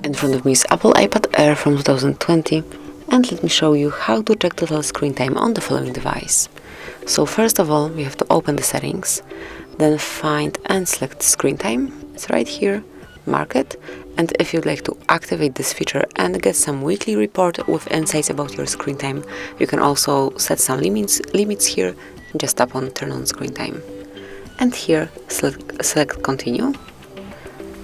In front of me is Apple iPad Air from 2020, and let me show you how to check total screen time on the following device. So first of all, we have to open the settings, then find and select screen time. It's right here, mark it, and if you'd like to activate this feature and get some weekly report with insights about your screen time, you can also set some limits here. Just tap on turn on screen time. And here, select continue.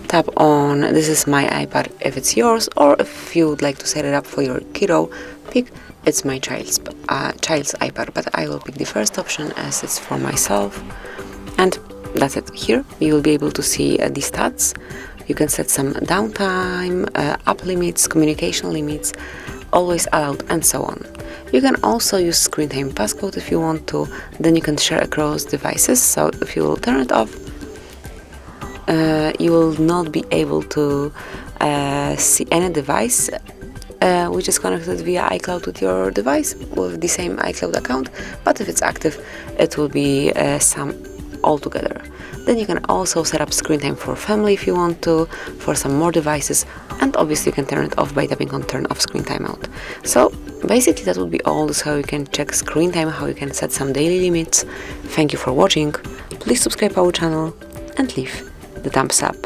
Tap on this is my iPad if it's yours, or if you would like to set it up for your kiddo, pick it's my child's iPad, but I will pick the first option as it's for myself. And that's it. Here you will be able to see the stats. You can set some downtime, app limits, communication limits, always allowed, and so on. You can also use screen time passcode if you want to. Then you can share across devices. So if you will turn it off, you will not be able to see any device which is connected via iCloud with your device with the same iCloud account, but if it's active, it will be some all together. Then you can also set up screen time for family if you want to, for some more devices, and obviously you can turn it off by tapping on turn off screen timeout. So basically that would be all. This is how you can check screen time, how you can set some daily limits. Thank you for watching. Please subscribe our channel and leave the thumbs up.